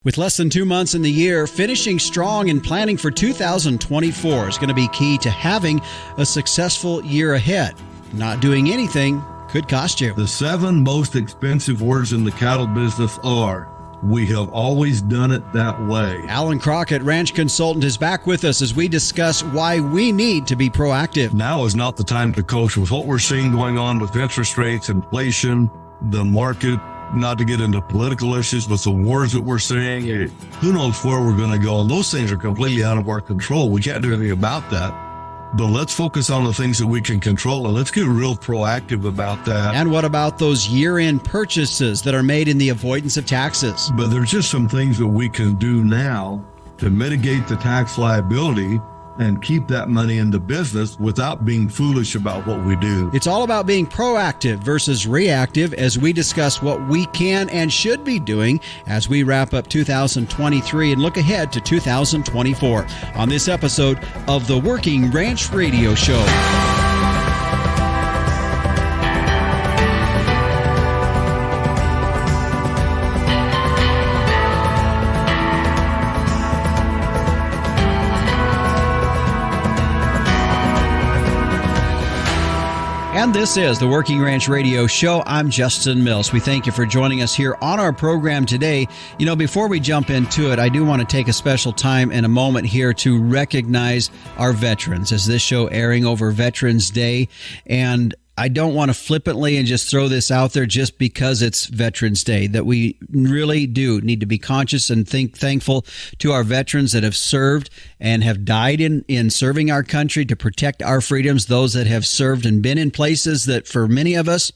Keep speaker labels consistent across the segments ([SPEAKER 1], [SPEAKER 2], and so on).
[SPEAKER 1] With less than 2 months in the year, finishing strong and planning for 2024 is going to be key to having a successful year ahead. Not doing anything could cost you.
[SPEAKER 2] The 7 most expensive words in the cattle business are, "We have always done it that way."
[SPEAKER 1] Allan Crockett, ranch consultant, is back with us as we discuss why we need to be proactive.
[SPEAKER 2] Now is not the time to coach. With what we're seeing going on with interest rates, inflation, the market, not to get into political issues, but the wars that we're seeing, who knows where we're going to go. And those things are completely out of our control. We can't do anything about that. But let's focus on the things that we can control, and let's get real proactive about that.
[SPEAKER 1] And what about those year-end purchases that are made in the avoidance of taxes?
[SPEAKER 2] But there's just some things that we can do now to mitigate the tax liability and keep that money in the business without being foolish about what we do.
[SPEAKER 1] It's all about being proactive versus reactive as we discuss what we can and should be doing as we wrap up 2023 and look ahead to 2024 on this episode of the Working Ranch Radio Show. And this is the Working Ranch Radio Show. I'm Justin Mills. We thank you for joining us here on our program today. You know, before we jump into it, I do want to take a special time and a moment here to recognize our veterans as this show airing over Veterans Day. And I don't want to flippantly and just throw this out there just because it's Veterans Day, that we really do need to be conscious and thankful to our veterans that have served and have died in serving our country to protect our freedoms, those that have served and been in places that for many of us,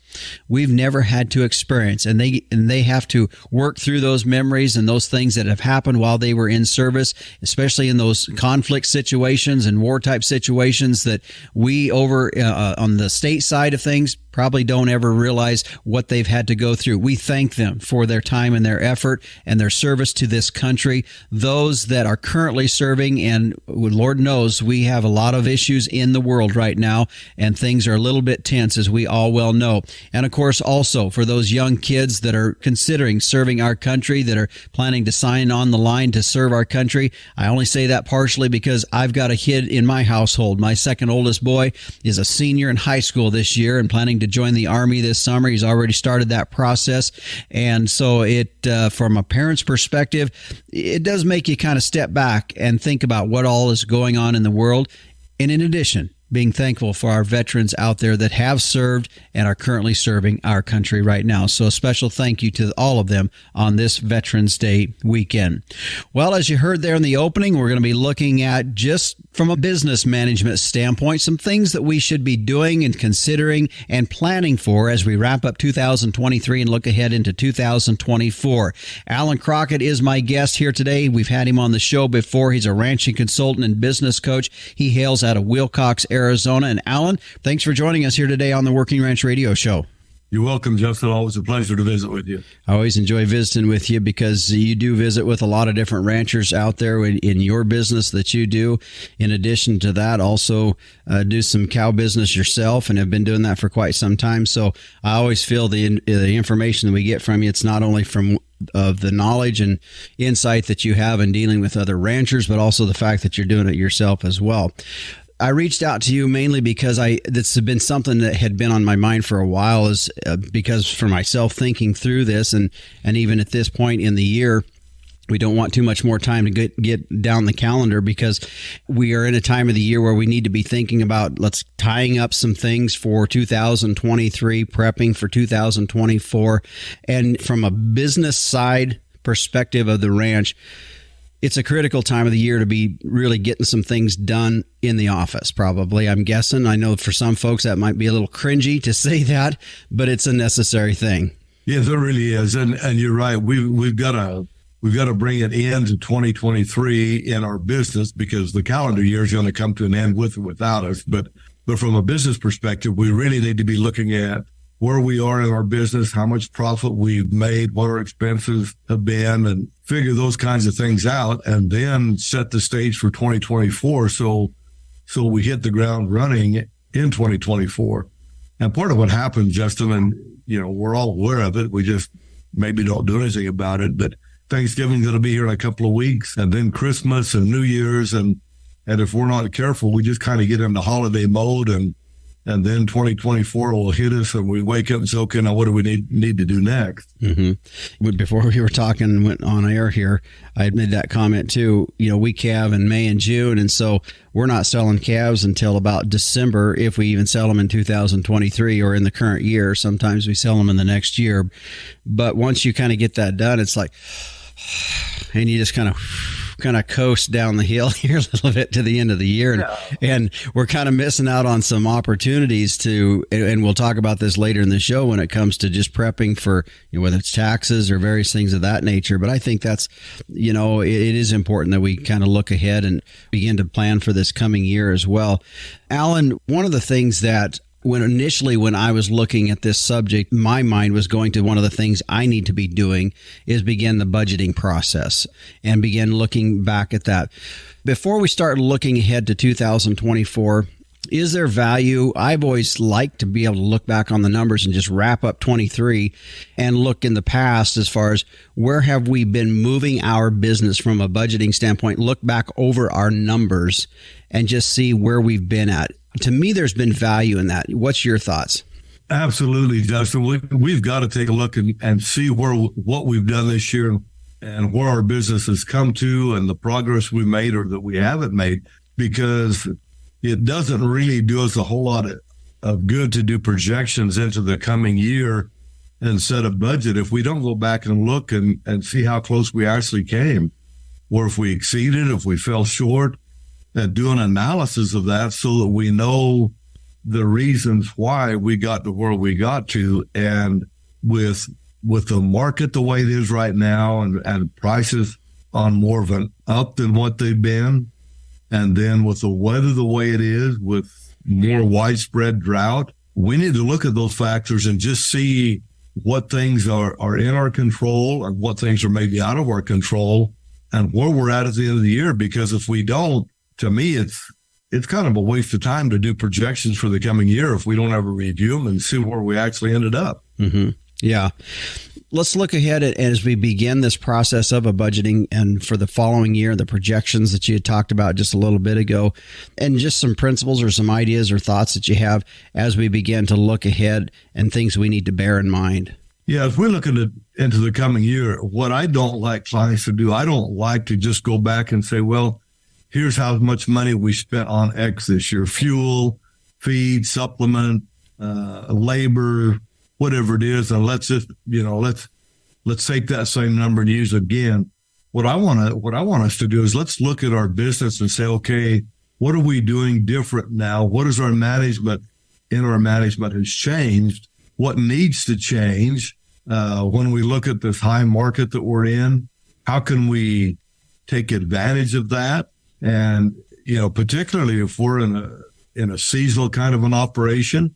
[SPEAKER 1] we've never had to experience. And they have to work through those memories and those things that have happened while they were in service, especially in those conflict situations and war type situations that we over on the state side of things probably don't ever realize what they've had to go through. We thank them for their time and their effort and their service to this country. Those that are currently serving, and Lord knows we have a lot of issues in the world right now, and things are a little bit tense, as we all well know. And of course, also for those young kids that are considering serving our country, that are planning to sign on the line to serve our country. I only say that partially because I've got a kid in my household. My second oldest boy is a senior in high school this year and planning to join the Army this summer. He's already started that process. And so from a parent's perspective, it does make you kind of step back and think about what all is going on in the world. And in addition, being thankful for our veterans out there that have served and are currently serving our country right now. So a special thank you to all of them on this Veterans Day weekend. Well, as you heard there in the opening, we're going to be looking at, just from a business management standpoint, some things that we should be doing and considering and planning for as we wrap up 2023 and look ahead into 2024. Allan Crockett is my guest here today. We've had him on the show before. He's a ranching consultant and business coach. He hails out of Willcox, Arizona. And Allan, thanks for joining us here today on the Working Ranch Radio Show.
[SPEAKER 2] You're welcome, Justin. Always a pleasure to visit with you.
[SPEAKER 1] I always enjoy visiting with you because you do visit with a lot of different ranchers out there in your business that you do. In addition to that, also do some cow business yourself and have been doing that for quite some time. So I always feel the information that we get from you, it's not only from of the knowledge and insight that you have in dealing with other ranchers, but also the fact that you're doing it yourself as well. I reached out to you mainly because this has been something that had been on my mind for a while, is because for myself thinking through this, and even at this point in the year, we don't want too much more time to get down the calendar, because we are in a time of the year where we need to be thinking about tying up some things for 2023, prepping for 2024. And from a business side perspective of the ranch, it's a critical time of the year to be really getting some things done in the office, probably, I'm guessing. I know for some folks that might be a little cringy to say that, but it's a necessary thing.
[SPEAKER 2] Yes, it really is. And you're right. We've got to bring it into 2023 in our business, because the calendar year is going to come to an end with or without us. But from a business perspective, we really need to be looking at where we are in our business, how much profit we've made, what our expenses have been, and figure those kinds of things out, and then set the stage for 2024. So we hit the ground running in 2024. And part of what happened, Justin, and we're all aware of it, we just maybe don't do anything about it, but Thanksgiving's going to be here in a couple of weeks, and then Christmas and New Year's. And if we're not careful, we just kind of get into holiday mode, and then 2024 will hit us, and we wake up and say, okay, now what do we need to do next?
[SPEAKER 1] Mm-hmm. Before we were talking, went on air here, I had made that comment too. We calve in May and June, and so we're not selling calves until about December, if we even sell them in 2023 or in the current year. Sometimes we sell them in the next year. But once you kind of get that done, it's like, and you just kind of coast down the hill here a little bit to the end of the year. And we're kind of missing out on some opportunities and we'll talk about this later in the show when it comes to just prepping for, whether it's taxes or various things of that nature. But I think that's, it is important that we kind of look ahead and begin to plan for this coming year as well. Allan, one of the things that when I was looking at this subject, my mind was going to one of the things I need to be doing is begin the budgeting process and begin looking back at that. Before we start looking ahead to 2024, is there value? I've always liked to be able to look back on the numbers and just wrap up 23 and look in the past as far as where have we been moving our business from a budgeting standpoint, look back over our numbers and just see where we've been at. To me, there's been value in that. What's your thoughts?
[SPEAKER 2] Absolutely, Justin. We've got to take a look and see what we've done this year and where our business has come to and the progress we made or that we haven't made, because it doesn't really do us a whole lot of good to do projections into the coming year and set a budget if we don't go back and look and see how close we actually came, or if we exceeded, if we fell short. And do an analysis of that so that we know the reasons why we got to where we got to. And with the market the way it is right now and prices on more of an up than what they've been, and then with the weather the way it is, with more widespread drought, we need to look at those factors and just see what things are in our control and what things are maybe out of our control and where we're at the end of the year. Because if we don't, to me, it's kind of a waste of time to do projections for the coming year if we don't ever review them and see where we actually ended up.
[SPEAKER 1] Mm-hmm. Yeah. Let's look ahead as we begin this process of a budgeting and for the following year, the projections that you had talked about just a little bit ago, and just some principles or some ideas or thoughts that you have as we begin to look ahead and things we need to bear in mind.
[SPEAKER 2] Yeah, if we're looking into the coming year, what I don't like clients to do, I don't like to just go back and say, well, here's how much money we spent on X this year: fuel, feed, supplement, labor, whatever it is. And let's just, let's take that same number and use it again. What I want us to do is let's look at our business and say, okay, what are we doing different now? What is our management has changed? What needs to change? When we look at this high market that we're in, how can we take advantage of that? And, particularly if we're in a seasonal kind of an operation,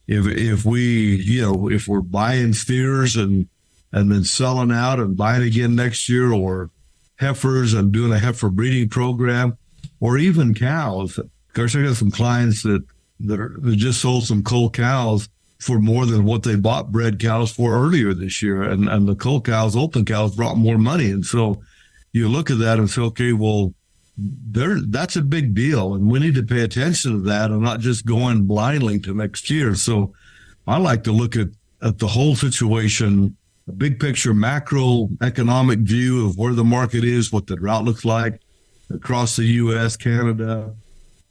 [SPEAKER 2] if we're buying steers and then selling out and buying again next year, or heifers and doing a heifer breeding program, or even cows. Of course, I got some clients that just sold some cull cows for more than what they bought bred cows for earlier this year. And the cull cows, open cows, brought more money. And so you look at that and say, okay, well, that's a big deal, and we need to pay attention to that and not just going blindly to next year. So I like to look at the whole situation, a big picture, macroeconomic view of where the market is, what the drought looks like across the U.S., Canada.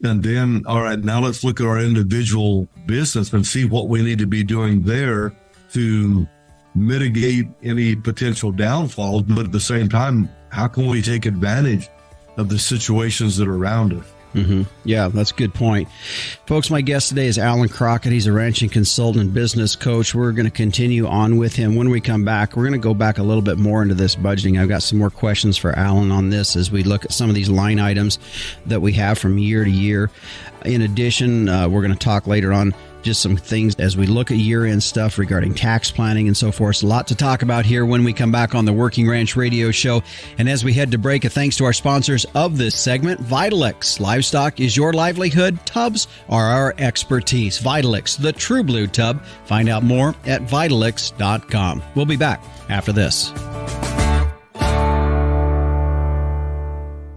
[SPEAKER 2] And then, all right, now let's look at our individual business and see what we need to be doing there to mitigate any potential downfalls. But at the same time, how can we take advantage of the situations that are around us?
[SPEAKER 1] Mm-hmm. Yeah, that's a good point. Folks, my guest today is Allan Crockett. He's a ranching consultant and business coach. We're going to continue on with him. When we come back, we're going to go back a little bit more into this budgeting. I've got some more questions for Allan on this as we look at some of these line items that we have from year to year. In addition, we're going to talk later on just some things as we look at year-end stuff regarding tax planning and so forth. A lot to talk about here when we come back on the Working Ranch Radio Show. And as we head to break, a thanks to our sponsors of this segment, Vitalix. Livestock is your livelihood. Tubs are our expertise. Vitalix, the True Blue Tub. Find out more at Vitalix.com. We'll be back after this.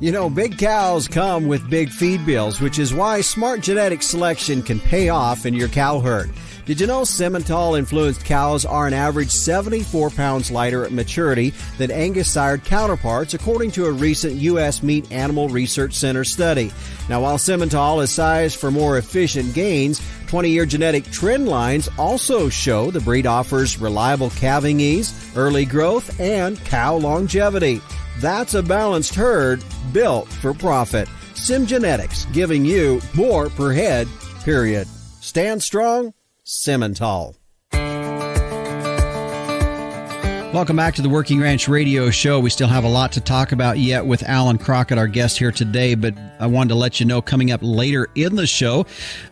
[SPEAKER 3] You know, big cows come with big feed bills, which is why smart genetic selection can pay off in your cow herd. Did you know Simmental-influenced cows are an average 74 pounds lighter at maturity than Angus-sired counterparts, according to a recent U.S. Meat Animal Research Center study? Now, while Simmental is sized for more efficient gains, 20-year genetic trend lines also show the breed offers reliable calving ease, early growth, and cow longevity. That's a balanced herd built for profit. Sim Genetics, giving you more per head, period. Stand strong, Simmental.
[SPEAKER 1] Welcome back to the Working Ranch Radio Show. We still have a lot to talk about yet with Allan Crockett, our guest here today, but I wanted to let you know coming up later in the show,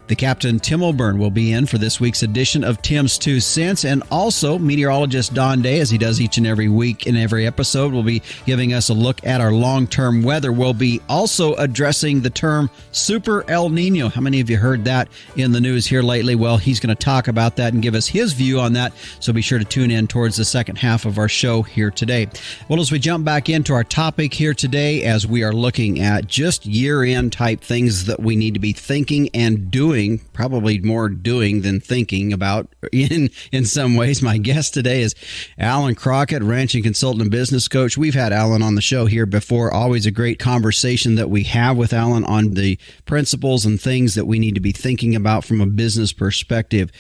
[SPEAKER 1] the Captain Tim O'Byrne will be in for this week's edition of Tim's 2 Cents, and also meteorologist Don Day, as he does each and every week in every episode, will be giving us a look at our long-term weather. We'll be also addressing the term Super El Nino. How many of you heard that in the news here lately? Well, he's going to talk about that and give us his view on that, so be sure to tune in towards the second half of our show here today. Well, as we jump back into our topic here today, as we are looking at just year-end type things that we need to be thinking and doing, probably more doing than thinking about in some ways. My guest today is Allan Crockett, ranching consultant and business coach. We've had Allan on the show here before. Always a great conversation that we have with Allan on the principles and things that we need to be thinking about from a business perspective.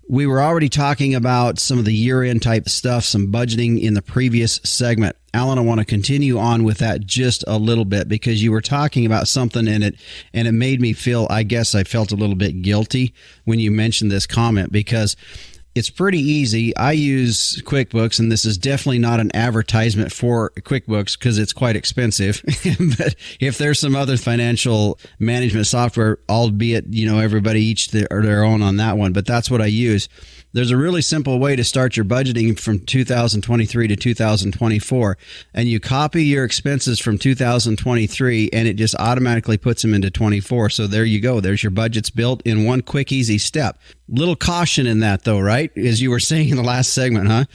[SPEAKER 1] We were already talking about some of the year-end type stuff, some budgeting in the previous segment. Allan, I want to continue on with that just a little bit because you were talking about something in it, and it made me feel, I guess I felt a little bit guilty when you mentioned this comment, because it's pretty easy. I use QuickBooks, and this is definitely not an advertisement for QuickBooks because it's quite expensive. But if there's some other financial management software, albeit, everybody each their own on that one, but that's what I use. There's a really simple way to start your budgeting from 2023 to 2024, and you copy your expenses from 2023, and it just automatically puts them into 24. So there you go. There's your budgets built in one quick, easy step. Little caution in that, though, right? As you were saying in the last segment, huh?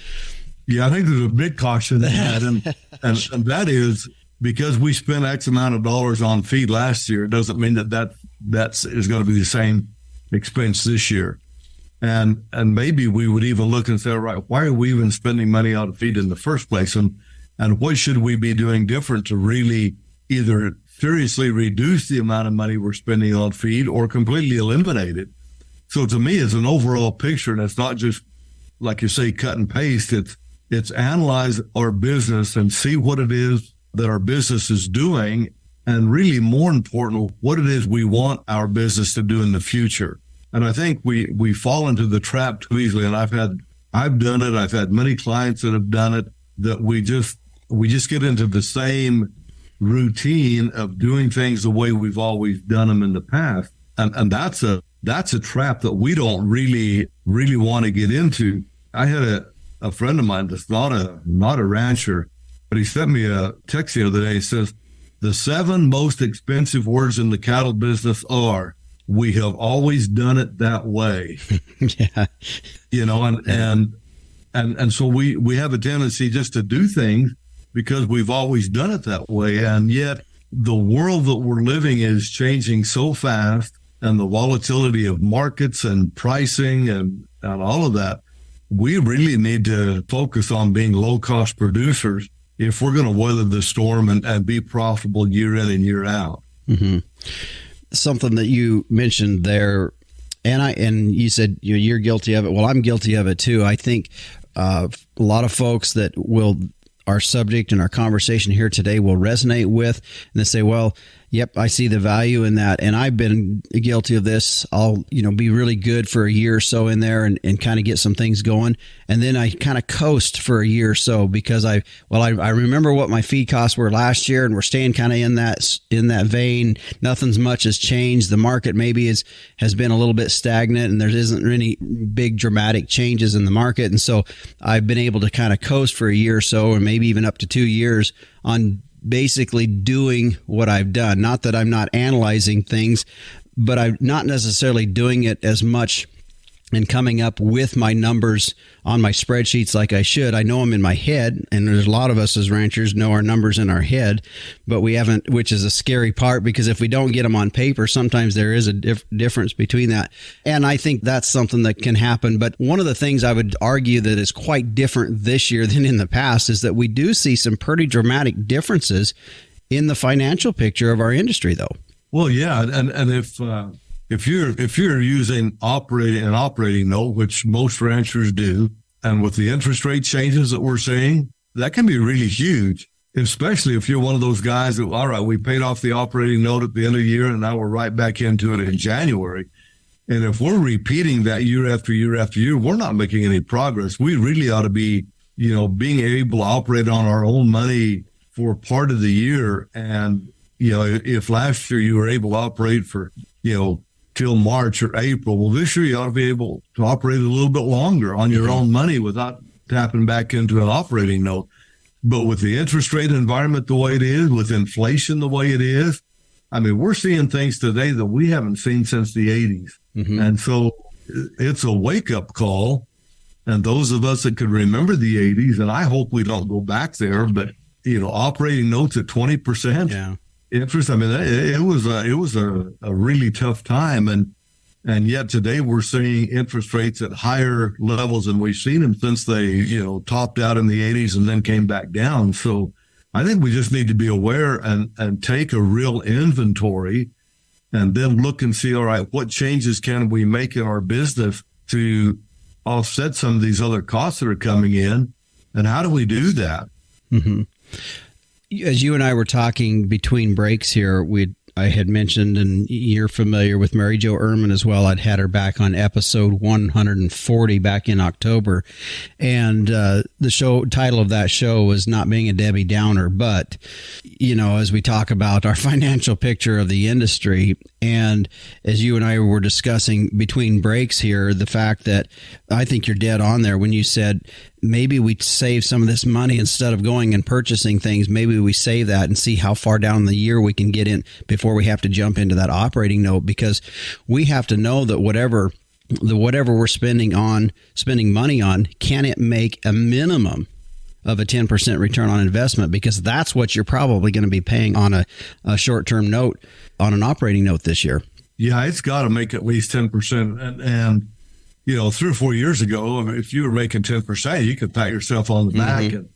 [SPEAKER 2] Yeah, I think there's a big caution in that, and that is because we spent X amount of dollars on feed last year, it doesn't mean that is going to be the same expense this year. And maybe we would even look and say, all right, why are we even spending money on feed in the first place? And what should we be doing different to really either seriously reduce the amount of money we're spending on feed or completely eliminate it? So to me, it's an overall picture, and it's not just, like you say, cut and paste. It's analyze our business and see what it is that our business is doing, and really more important, what it is we want our business to do in the future. And I think we fall into the trap too easily. And I've done it. I've had many clients that have done it, that we just get into the same routine of doing things the way we've always done them in the past. And that's a trap that we don't really want to get into. I had a friend of mine that's not a rancher, but he sent me a text the other day. He says, the 7 most expensive words in the cattle business are, we have always done it that way.
[SPEAKER 1] Yeah.
[SPEAKER 2] And so we have a tendency just to do things because we've always done it that way. And yet the world that we're living is changing so fast, and the volatility of markets and pricing and all of that, we really need to focus on being low-cost producers if we're going to weather the storm and be profitable year in and year out.
[SPEAKER 1] Mm-hmm. Something that you mentioned there, and you said you're guilty of it. Well, I'm guilty of it too. I think a lot of folks that our subject and our conversation here today will resonate with, and they say, well, yep, I see the value in that. And I've been guilty of this. I'll, be really good for a year or so in there and kind of get some things going. And then I kind of coast for a year or so because I remember what my feed costs were last year, and we're staying kind of in that vein. Nothing's much has changed. The market maybe has been a little bit stagnant, and there isn't any big dramatic changes in the market. And so I've been able to kind of coast for a year or so, or maybe even up to 2 years on basically doing what I've done. Not that I'm not analyzing things, but I'm not necessarily doing it as much and coming up with my numbers on my spreadsheets like I should. I know them in my head, and there's a lot of us as ranchers know our numbers in our head, but we haven't, which is a scary part, because if we don't get them on paper, sometimes there is a difference between that. And I think that's something that can happen. But one of the things I would argue that is quite different this year than in the past is that we do see some pretty dramatic differences in the financial picture of our industry, though.
[SPEAKER 2] Well, yeah, and if you're using an operating note, which most ranchers do, and with the interest rate changes that we're seeing, that can be really huge, especially if you're one of those guys that, all right, we paid off the operating note at the end of the year and now we're right back into it in January. And if we're repeating that year after year after year, we're not making any progress. We really ought to be, being able to operate on our own money for part of the year. And, if last year you were able to operate for, till March or April. Well, this year you ought to be able to operate a little bit longer on your own money without tapping back into an operating note. But with the interest rate environment the way it is, with inflation the way it is, I mean, we're seeing things today that we haven't seen since the 80s. Mm-hmm. And so it's a wake-up call. And those of us that could remember the 80s, and I hope we don't go back there, but, operating notes at 20%.
[SPEAKER 1] Yeah.
[SPEAKER 2] Interest. I mean, it was a really tough time, and yet today we're seeing interest rates at higher levels than we've seen them since they topped out in the 80s and then came back down. So I think we just need to be aware and take a real inventory, and then look and see, all right, what changes can we make in our business to offset some of these other costs that are coming in, and how do we do that?
[SPEAKER 1] Mm-hmm. As you and I were talking between breaks here, I had mentioned, and you're familiar with Mary Jo Ehrman as well. I'd had her back on episode 140 back in October. And the title of that show was Not Being a Debbie Downer. But, as we talk about our financial picture of the industry, and as you and I were discussing between breaks here, the fact that I think you're dead on there when you said, maybe we save some of this money instead of going and purchasing things. Maybe we save that and see how far down the year we can get in before we have to jump into that operating note, because we have to know that whatever we're spending money on, can it make a minimum of a 10% return on investment? Because that's what you're probably going to be paying on a short-term note, on an operating note this year.
[SPEAKER 2] Yeah, it's got to make at least 10%. And 3 or 4 years ago, if you were making 10%, you could pat yourself on the back and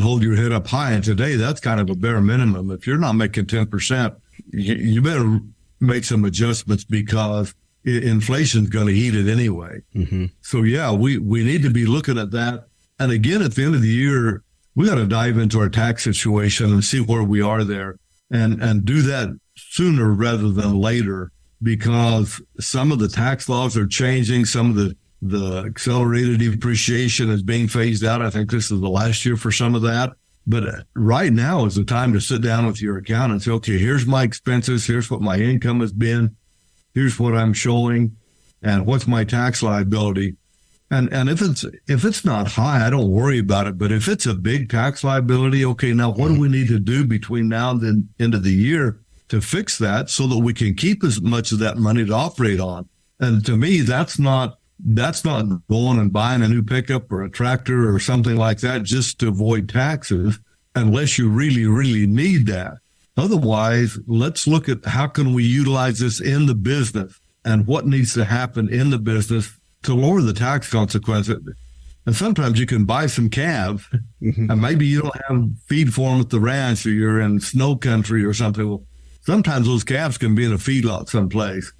[SPEAKER 2] hold your head up high. And today, that's kind of a bare minimum. If you're not making 10%, you better make some adjustments, because inflation's going to eat it anyway. Mm-hmm. So, yeah, we need to be looking at that. And again, at the end of the year, we got to dive into our tax situation and see where we are there, and do that sooner rather than later, because some of the tax laws are changing. Some of the accelerated depreciation is being phased out. I think this is the last year for some of that. But right now is the time to sit down with your accountant and say, okay, here's my expenses. Here's what my income has been. Here's what I'm showing. And what's my tax liability? And if it's not high, I don't worry about it. But if it's a big tax liability, okay, now what do we need to do between now and the end of the year to fix that, so that we can keep as much of that money to operate on? And to me, that's not going and buying a new pickup or a tractor or something like that just to avoid taxes, unless you really, really need that. Otherwise, let's look at how can we utilize this in the business and what needs to happen in the business to lower the tax consequences. And sometimes you can buy some calves, and maybe you don't have feed for them at the ranch, or you're in snow country or something. Well, sometimes those calves can be in a feedlot someplace,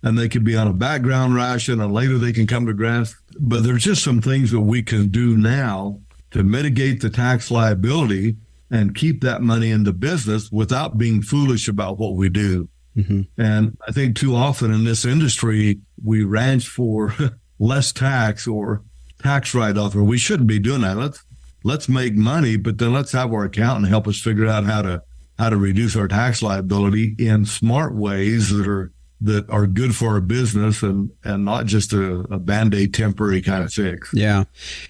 [SPEAKER 2] and they could be on a background ration, and later they can come to grass. But there's just some things that we can do now to mitigate the tax liability and keep that money in the business without being foolish about what we do. Mm-hmm. And I think too often in this industry, we ranch for less tax or tax write-off, or we shouldn't be doing that. Let's make money, but then let's have our accountant help us figure out how to reduce our tax liability in smart ways that are good for our business and not just a Band-Aid temporary kind of fix.
[SPEAKER 1] Yeah.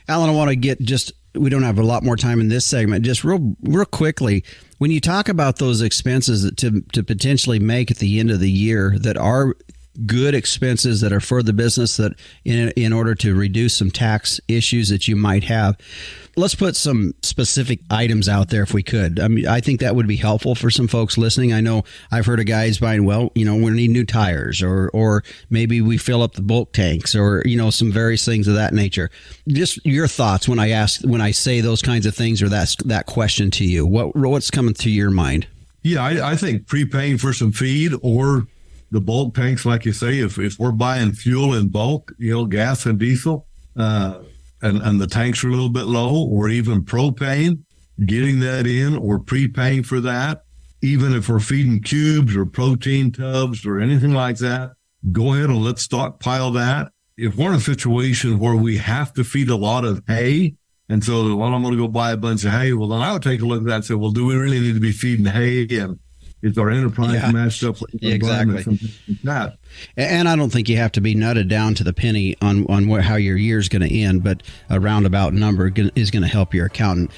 [SPEAKER 1] Allan, I want to get we don't have a lot more time in this segment. Just real quickly, when you talk about those expenses to potentially make at the end of the year that are good expenses that are for the business that in order to reduce some tax issues that you might have. Let's put some specific items out there if we could. I mean, I think that would be helpful for some folks listening. I know I've heard of guys buying, well, we need new tires, or maybe we fill up the bulk tanks, or, some various things of that nature. Just your thoughts when I say those kinds of things, or that question to you. What's coming to your mind?
[SPEAKER 2] Yeah, I think prepaying for some feed or the bulk tanks, like you say, if we're buying fuel in bulk, gas and diesel, and the tanks are a little bit low, or even propane, getting that in or prepaying for that, even if we're feeding cubes or protein tubs or anything like that, go ahead and let's stockpile that. If we're in a situation where we have to feed a lot of hay, and so, I'm going to go buy a bunch of hay, well, then I would take a look at that and say, well, do we really need to be feeding hay? And is our enterprise matched up with the environment? Something like that.
[SPEAKER 1] And I don't think you have to be nutted down to the penny on how your year's going to end, but a roundabout number is going to help your accountant.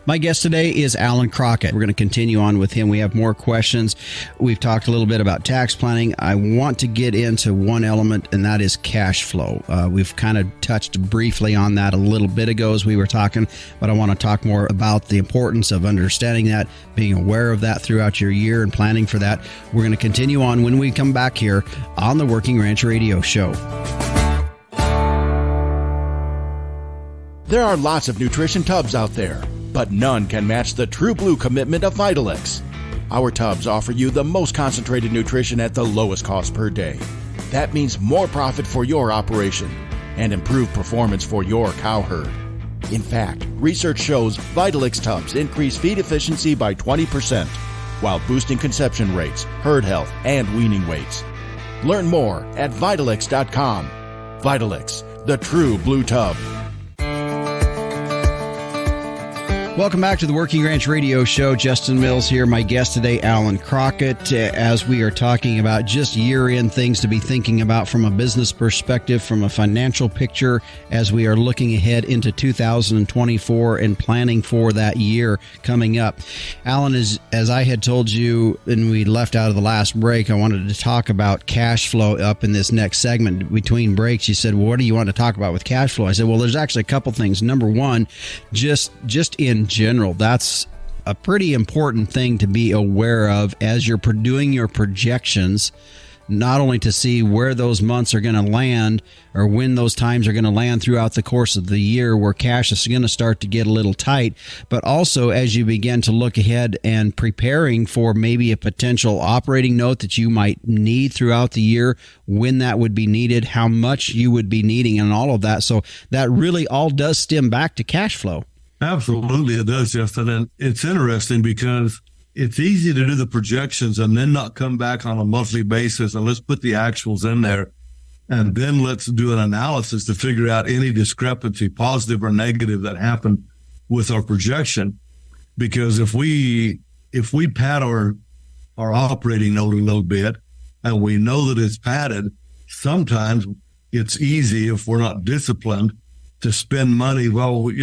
[SPEAKER 1] My guest today is Allan Crockett. We're going to continue on with him. We have more questions. We've talked a little bit about tax planning. I want to get into one element, and that is cash flow. We've kind of touched briefly on that a little bit ago as we were talking, but I want to talk more about the importance of understanding that, being aware of that throughout your year and planning for that. We're going to continue on when we come back here on the Working Ranch Radio Show.
[SPEAKER 4] There are lots of nutrition tubs out there, but none can match the true blue commitment of Vitalix. Our tubs offer you the most concentrated nutrition at the lowest cost per day. That means more profit for your operation and improved performance for your cow herd. In fact, research shows Vitalix tubs increase feed efficiency by 20%, while boosting conception rates, herd health, and weaning weights. Learn more at Vitalix.com. Vitalix, the true blue tub.
[SPEAKER 1] Welcome back to the Working Ranch Radio Show. Justin Mills here. My guest today, Allan Crockett, as we are talking about just year-end things to be thinking about from a business perspective, from a financial picture, as we are looking ahead into 2024 and planning for that year coming up. Allan, as I had told you when we left out of the last break, I wanted to talk about cash flow up in this next segment. Between breaks, you said, well, what do you want to talk about with cash flow? I said, well, there's actually a couple things. Number one, just in general, that's a pretty important thing to be aware of as you're doing your projections, not only to see where those months are going to land or when those times are going to land throughout the course of the year where cash is going to start to get a little tight, but also as you begin to look ahead and preparing for maybe a potential operating note that you might need throughout the year, when that would be needed, how much you would be needing, and all of that. So that really all does stem back to cash flow.
[SPEAKER 2] Absolutely, it does, Justin. And it's interesting because it's easy to do the projections and then not come back on a monthly basis and let's put the actuals in there. And then let's do an analysis to figure out any discrepancy, positive or negative, that happened with our projection. Because if we pad our operating note a little bit and we know that it's padded, sometimes it's easy, if we're not disciplined, to spend money. Well, we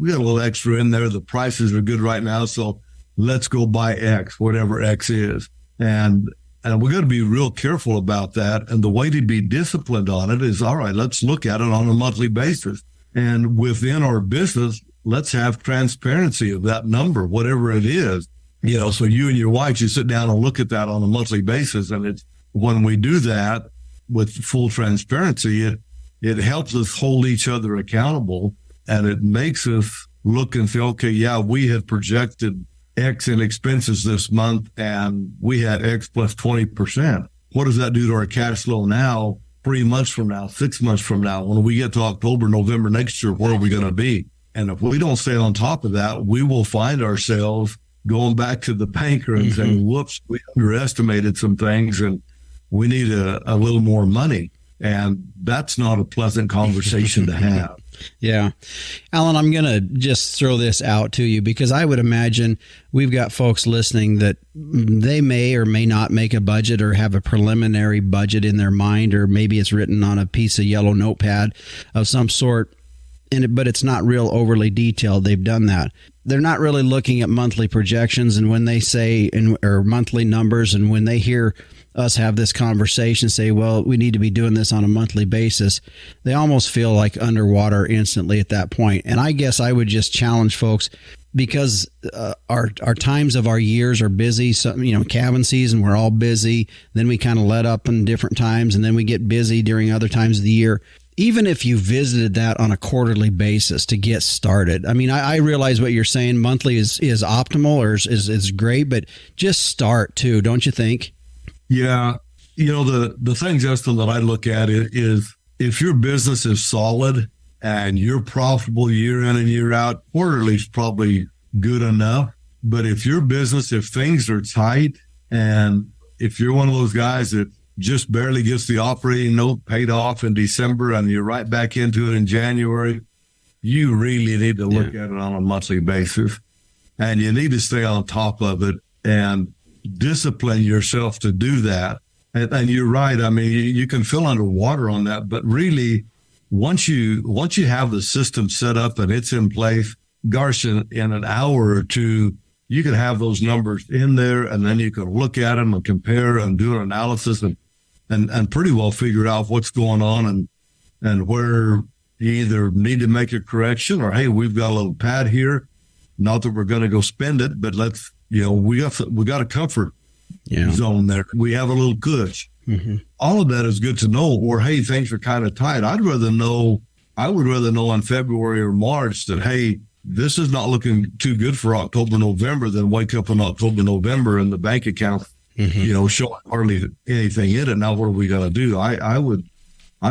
[SPEAKER 2] got a little extra in there. The prices are good right now, so let's go buy X, whatever X is. And we're going to be real careful about that. And the way to be disciplined on it is, all right, let's look at it on a monthly basis. And within our business, let's have transparency of that number, whatever it is. So you and your wife, you sit down and look at that on a monthly basis. And it's when we do that with full transparency, it helps us hold each other accountable. And it makes us look and say, okay, yeah, we had projected X in expenses this month, and we had X plus 20%. What does that do to our cash flow now, 3 months from now, 6 months from now? When we get to October, November next year, where are we going to be? And if we don't stay on top of that, we will find ourselves going back to the banker and saying, whoops, we underestimated some things, and we need a little more money. And that's not a pleasant conversation to have.
[SPEAKER 1] Yeah. Allan, I'm going to just throw this out to you because I would imagine we've got folks listening that they may or may not make a budget or have a preliminary budget in their mind, or maybe it's written on a piece of yellow notepad of some sort, but it's not real overly detailed. They've done that. They're not really looking at monthly projections, and when they say or monthly numbers, and when they hear us have this conversation, say, well, we need to be doing this on a monthly basis, they almost feel like underwater instantly at that point. And I guess I would just challenge folks, because our times of our years are busy. So, cabin season, we're all busy. Then we kind of let up in different times, and then we get busy during other times of the year. Even if you visited that on a quarterly basis to get started. I mean, I realize what you're saying. Monthly is optimal or is great, but just start too, don't you think?
[SPEAKER 2] Yeah. The thing, Justin, that I look at is if your business is solid and you're profitable year in and year out, quarterly is probably good enough. But if your business, if things are tight, and if you're one of those guys that just barely gets the operating note paid off in December and you're right back into it in January, you really need to look at it on a monthly basis. And you need to stay on top of it and discipline yourself to do that. And you're right. I mean, you can feel underwater on that, but really, once you have the system set up and it's in place, gosh, in an hour or two, you can have those numbers in there, and then you can look at them and compare and do an analysis and pretty well figure out what's going on and where you either need to make a correction or, hey, we've got a little pad here. Not that we're going to go spend it, but let's, we got a comfort zone there. We have a little cush. Mm-hmm. All of that is good to know. Or, hey, things are kind of tight. I would rather know in February or March that, hey, this is not looking too good for October, November, than wake up in October, November and the bank account, showing hardly anything in it. Now, what are we going to do? I'd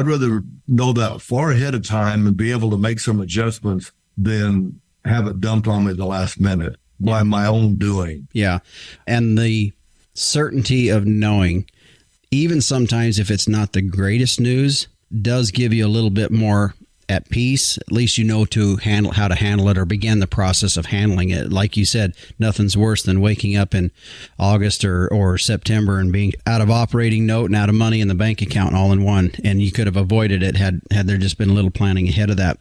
[SPEAKER 2] rather know that far ahead of time and be able to make some adjustments than have it dumped on me the last minute by my own doing. Yeah.
[SPEAKER 1] And the certainty of knowing, even sometimes if it's not the greatest news, does give you a little bit more at peace. At least you know how to handle it or begin the process of handling it. Like you said, nothing's worse than waking up in August or September and being out of operating note and out of money in the bank account all in one. And you could have avoided it had there just been a little planning ahead of that.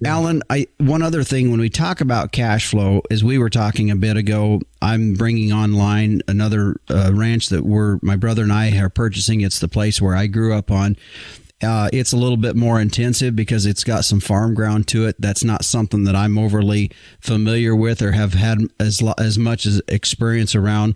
[SPEAKER 1] Allan, one other thing, when we talk about cash flow, as we were talking a bit ago, I'm bringing online another ranch that my brother and I are purchasing. It's the place where I grew up on. It's a little bit more intensive because it's got some farm ground to it. That's not something that I'm overly familiar with or have had as much as experience around.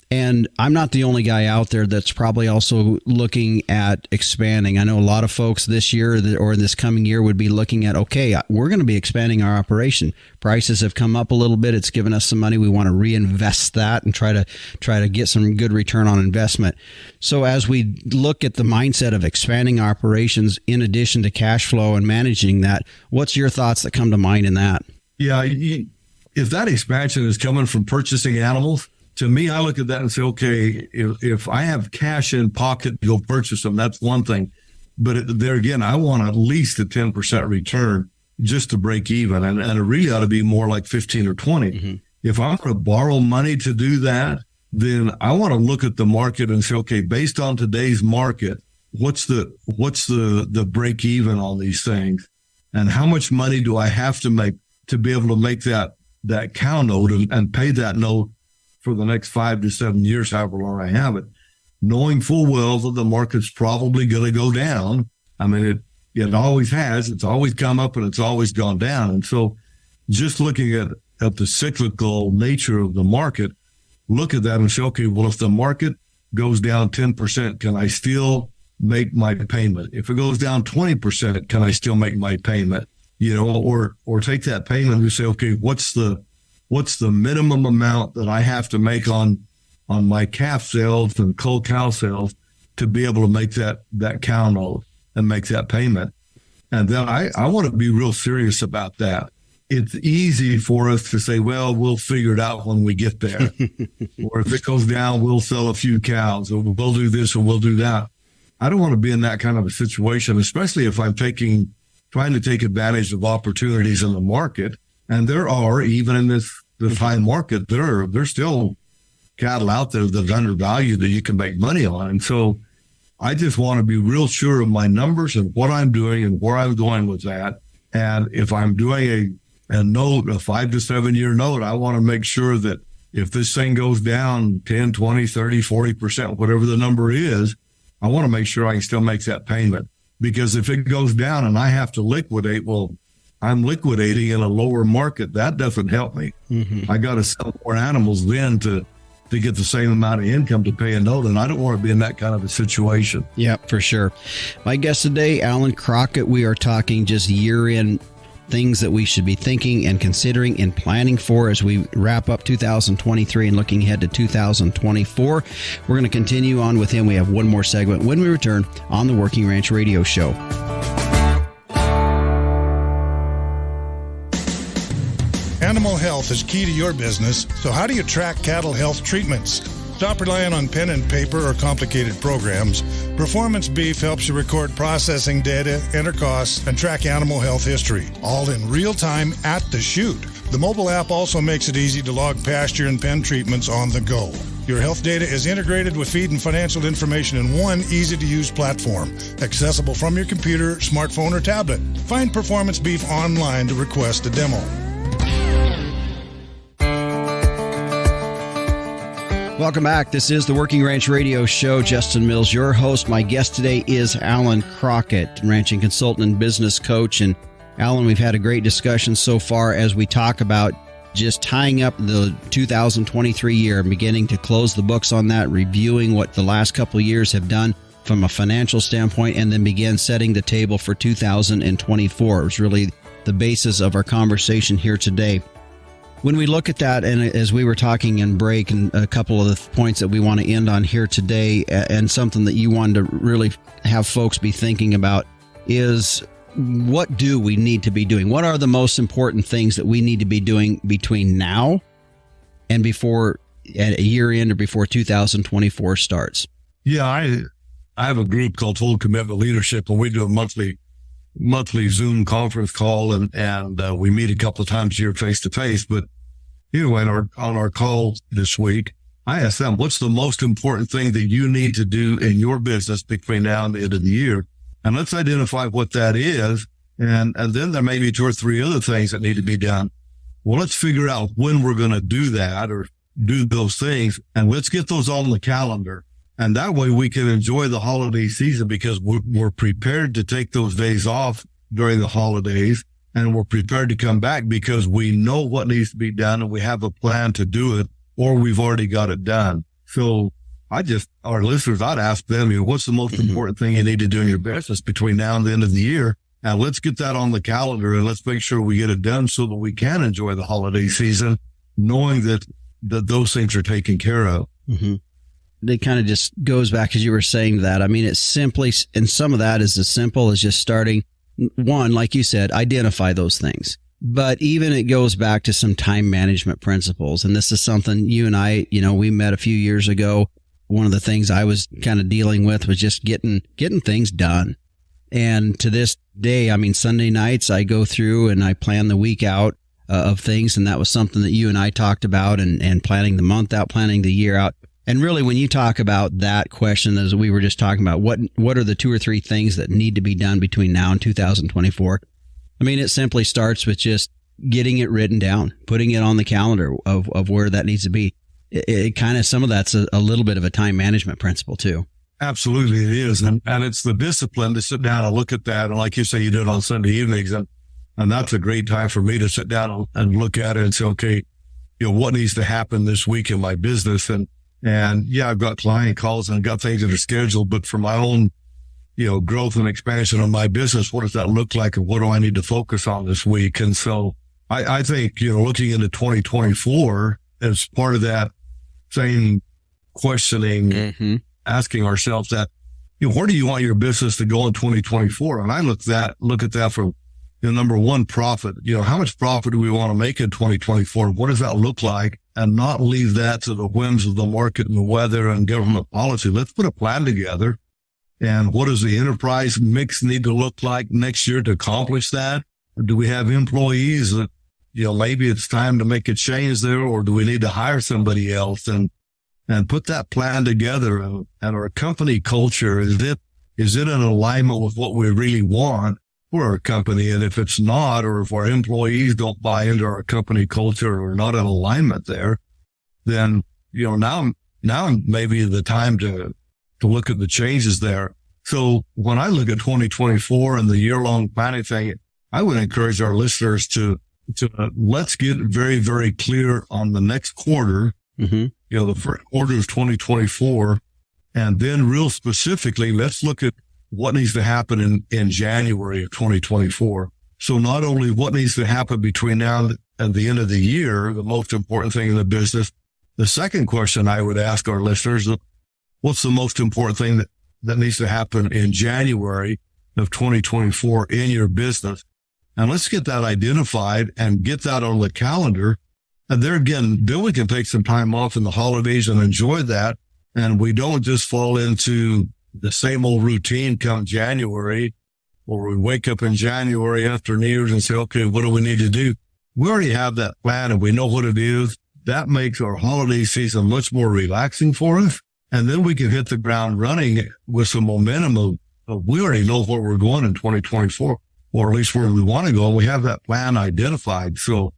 [SPEAKER 1] And I'm not the only guy out there that's probably also looking at expanding. I know a lot of folks this year or this coming year would be looking at, okay, we're going to be expanding our operation. Prices have come up a little bit. It's given us some money. We want to reinvest that and try to get some good return on investment. So as we look at the mindset of expanding our operations in addition to cash flow and managing that, what's your thoughts that come to mind in that?
[SPEAKER 2] Yeah, if that expansion is coming from purchasing animals, to me, I look at that and say, okay, if I have cash in pocket to go purchase them, that's one thing. But there again, I want at least a 10% return just to break even. And it really ought to be more like 15 or 20. Mm-hmm. If I'm going to borrow money to do that, then I want to look at the market and say, okay, based on today's market, what's the break even on these things? And how much money do I have to make to be able to make that cow note and pay that note for the next 5 to 7 years, however long I have it, knowing full well that the market's probably going to go down. I mean, it always has. It's always come up and it's always gone down. And so just looking at the cyclical nature of the market, look at that and say, okay, well, if the market goes down 10%, can I still make my payment? If it goes down 20%, can I still make my payment? Or take that payment and say, okay, what's the minimum amount that I have to make on my calf sales and cull cow sales to be able to make that cow note and make that payment? And then I want to be real serious about that. It's easy for us to say, well, we'll figure it out when we get there. Or if it goes down, we'll sell a few cows, or we'll do this or we'll do that. I don't want to be in that kind of a situation, especially if I'm trying to take advantage of opportunities in the market. And there are, even in this high market, there's still cattle out there that's undervalued that you can make money on. And so I just want to be real sure of my numbers and what I'm doing and where I'm going with that. And if I'm doing a note, a 5 to 7 year note, I want to make sure that if this thing goes down 10, 20, 30, 40%, whatever the number is, I want to make sure I can still make that payment. Because if it goes down and I have to liquidate, well, I'm liquidating in a lower market. That doesn't help me. I got to sell more animals then to get the same amount of income to pay a note. And I don't want to be in that kind of a situation.
[SPEAKER 1] Yeah, for sure. My guest today, Allan Crockett. We are talking just year-end things that we should be thinking and considering and planning for as we wrap up 2023 and looking ahead to 2024. We're going to continue on with him. We have one more segment when we return on the Working Ranch Radio Show.
[SPEAKER 5] Animal health is key to your business, so how do you track cattle health treatments? Stop relying on pen and paper or complicated programs. Performance Beef helps you record processing data, enter costs, and track animal health history, all in real time at the chute. The mobile app also makes it easy to log pasture and pen treatments on the go. Your health data is integrated with feed and financial information in one easy-to-use platform, accessible from your computer, smartphone, or tablet. Find Performance Beef online to request a demo.
[SPEAKER 1] Welcome back. This is the Working Ranch Radio Show. Justin Mills, your host. My guest today is Allan Crockett, ranching consultant and business coach. And Allan, we've had a great discussion so far as we talk about just tying up the 2023 year and beginning to close the books on that, reviewing what the last couple of years have done from a financial standpoint, and then begin setting the table for 2024. It was really the basis of our conversation here today. When we look at that, and as we were talking in break, and a couple of the points that we want to end on here today, and something that you wanted to really have folks be thinking about, is what do we need to be doing? What are the most important things that we need to be doing between now and before at a year end or before 2024 starts?
[SPEAKER 2] Yeah, I have a group called Full Commitment Leadership, and we do a monthly Zoom conference call, and we meet a couple of times a year face to face. But anyway, on our call this week, I asked them, what's the most important thing that you need to do in your business between now and the end of the year? And let's identify what that is. And then there may be 2 or 3 other things that need to be done. Well, let's figure out when we're going to do that or do those things, and let's get those on the calendar. And that way we can enjoy the holiday season, because we're prepared to take those days off during the holidays, and we're prepared to come back because we know what needs to be done and we have a plan to do it, or we've already got it done. So our listeners, I'd ask them, what's the most important thing you need to do in your business between now and the end of the year? And let's get that on the calendar, and let's make sure we get it done so that we can enjoy the holiday season, knowing that those things are taken care of.
[SPEAKER 1] It kind of just goes back, as you were saying that. I mean, it's simply, and some of that is as simple as just starting, one, like you said, identify those things. But even it goes back to some time management principles. And this is something you and I, we met a few years ago. One of the things I was kind of dealing with was just getting things done. And to this day, I mean, Sunday nights I go through and I plan the week out of things. And that was something that you and I talked about, and planning the month out, planning the year out. And really, when you talk about that question, as we were just talking about, what are the 2 or 3 things that need to be done between now and 2024? I mean, it simply starts with just getting it written down, putting it on the calendar of where that needs to be. It kind of, some of that's a little bit of a time management principle too.
[SPEAKER 2] Absolutely, it is. And it's the discipline to sit down and look at that. And like you say, you do it on Sunday evenings. And that's a great time for me to sit down and look at it and say, okay, what needs to happen this week in my business? And yeah, I've got client calls and I've got things that are scheduled, but for my own, growth and expansion of my business, what does that look like, and what do I need to focus on this week? And so I think, looking into 2024 as part of that same questioning, asking ourselves that, where do you want your business to go in 2024? And I look at that from, number one, profit. How much profit do we want to make in 2024? What does that look like? And not leave that to the whims of the market and the weather and government policy. Let's put a plan together. And what does the enterprise mix need to look like next year to accomplish that? Or do we have employees that, maybe it's time to make a change there, or do we need to hire somebody else? And put that plan together. And our company culture, is it in alignment with what we really want for our company? And if it's not, or if our employees don't buy into our company culture or not in alignment there, then, now maybe the time to look at the changes there. So when I look at 2024 and the year-long planning thing, I would encourage our listeners to let's get very, very clear on the next quarter. The first quarter of 2024. And then real specifically, let's look at what needs to happen in January of 2024. So not only what needs to happen between now and the end of the year, the most important thing in the business. The second question I would ask our listeners, what's the most important thing that needs to happen in January of 2024 in your business? And let's get that identified and get that on the calendar. And there again, then we can take some time off in the holidays and enjoy that. And we don't just fall into the same old routine come January, or we wake up in January after New Year's and say, okay, what do we need to do? We already have that plan and we know what it is. That makes our holiday season much more relaxing for us. And then we can hit the ground running with some momentum of we already know where we're going in 2024, or at least where we want to go. And we have that plan identified. So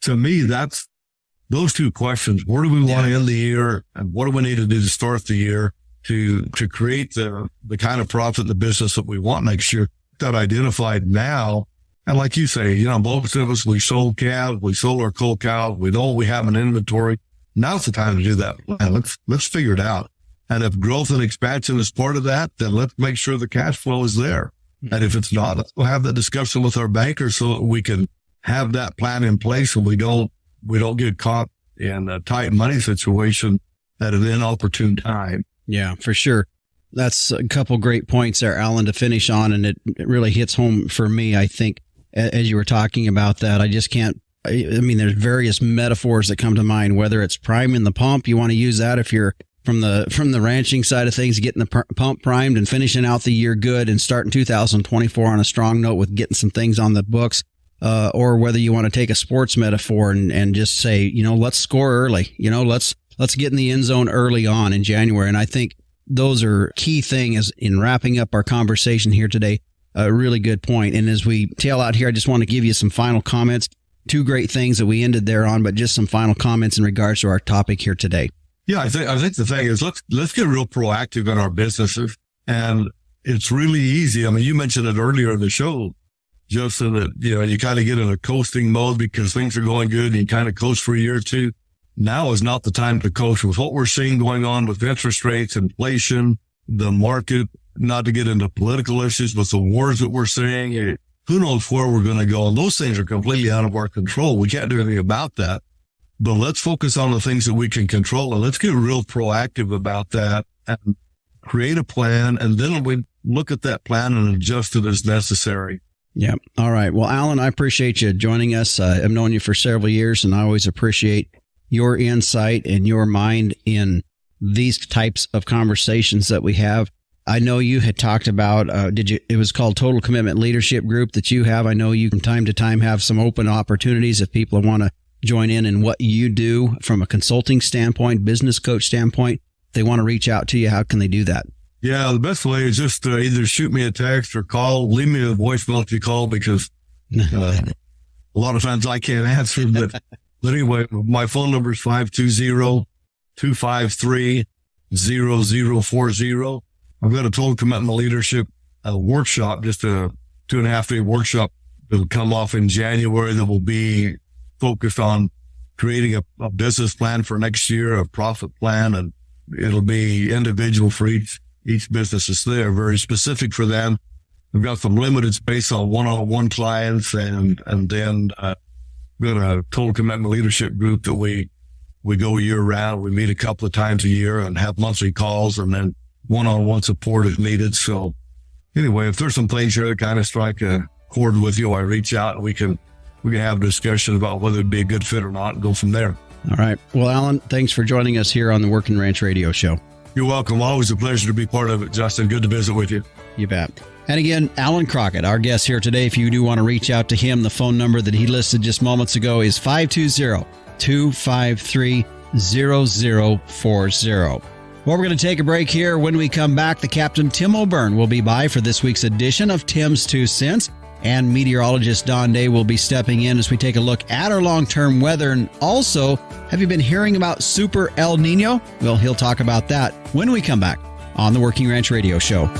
[SPEAKER 2] to me, that's those two questions. Where do we want to end the year, and what do we need to do to start the year to create the kind of profit in the business that we want next year? That identified now. And like you say, most of us, we sold calves, we sold our cold cows. We know we have an inventory. Now's the time to do that. Let's figure it out. And if growth and expansion is part of that, then let's make sure the cash flow is there. And if it's not, let's have that discussion with our banker so that we can have that plan in place and we don't get caught in a tight money situation at an inopportune time.
[SPEAKER 1] Yeah, for sure. That's a couple great points there, Allan, to finish on. And it really hits home for me, I think, as you were talking about that. I just can't, there's various metaphors that come to mind, whether it's priming the pump. You want to use that if you're from the ranching side of things, getting the pump primed and finishing out the year good and starting 2024 on a strong note with getting some things on the books. Or whether you want to take a sports metaphor and just say, let's score early, let's get in the end zone early on in January. And I think those are key things in wrapping up our conversation here today. A really good point. And as we tail out here, I just want to give you some final comments. Two great things that we ended there on, but just some final comments in regards to our topic here today.
[SPEAKER 2] Yeah, I think the thing is, let's get real proactive in our businesses. And it's really easy. You mentioned it earlier in the show, Justin, that, you kind of get in a coasting mode because things are going good and you kind of coast for a year or two. Now is not the time to coast with what we're seeing going on with interest rates, inflation, the market, not to get into political issues, but the wars that we're seeing. Who knows where we're going to go? And those things are completely out of our control. We can't do anything about that. But let's focus on the things that we can control, and let's get real proactive about that and create a plan. And then we look at that plan and adjust it as necessary.
[SPEAKER 1] Yeah. All right. Well, Allan, I appreciate you joining us. I've known you for several years, and I always appreciate your insight and your mind in these types of conversations that we have. I know you had talked about, it was called Total Commitment Leadership Group that you have. I know you from time to time have some open opportunities if people want to join in what you do from a consulting standpoint, business coach standpoint. If they want to reach out to you, how can they do that?
[SPEAKER 2] Yeah, the best way is just either shoot me a text or leave me a voicemail if you call, because a lot of times I can't answer. But anyway, my phone number is 520-253-0040. I've got a Total Commitment Leadership workshop, just a 2.5-day workshop that will come off in January that will be focused on creating a business plan for next year, a profit plan, and it'll be individual for each business is there, very specific for them. We've got some limited space on one-on-one clients, and then we've got a Total Commitment Leadership group that we go year round. We meet a couple of times a year and have monthly calls, and then one-on-one support is needed. So anyway, if there's some things here that kind of strike a chord with you, I reach out and we can have a discussion about whether it'd be a good fit or not and go from there.
[SPEAKER 1] All right. Well, Allan, thanks for joining us here on the Working Ranch Radio Show.
[SPEAKER 2] You're welcome. Always a pleasure to be part of it, Justin. Good to visit with you.
[SPEAKER 1] You bet. And again, Allan Crockett, our guest here today. If you do want to reach out to him, the phone number that he listed just moments ago is 520-253-0040. Well, we're going to take a break here. When we come back, the Captain Tim O'Byrne will be by for this week's edition of Tim's 2 Cents. and meteorologist Don Day will be stepping in as we take a look at our long-term weather. And also, have you been hearing about Super El Nino? Well, he'll talk about that when we come back on the Working Ranch Radio Show.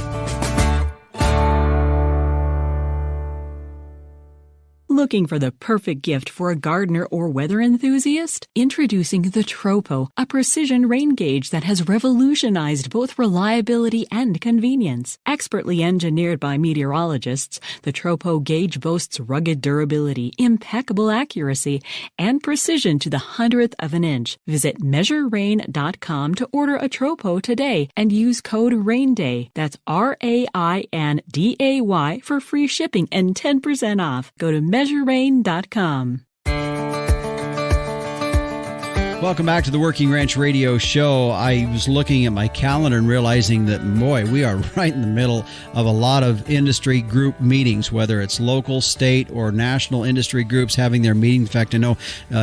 [SPEAKER 6] Looking for the perfect gift for a gardener or weather enthusiast? Introducing the Tropo, a precision rain gauge that has revolutionized both reliability and convenience. Expertly engineered by meteorologists, the Tropo gauge boasts rugged durability, impeccable accuracy, and precision to the 100th of an inch. Visit measurerain.com to order a Tropo today and use code RAINDAY. That's RAINDAY for free shipping and 10% off. Go to measurerain.com.
[SPEAKER 1] Welcome back to the Working Ranch Radio Show. I was looking at my calendar and realizing that, boy, we are right in the middle of a lot of industry group meetings, whether it's local, state, or national industry groups having their meetings. In fact, I know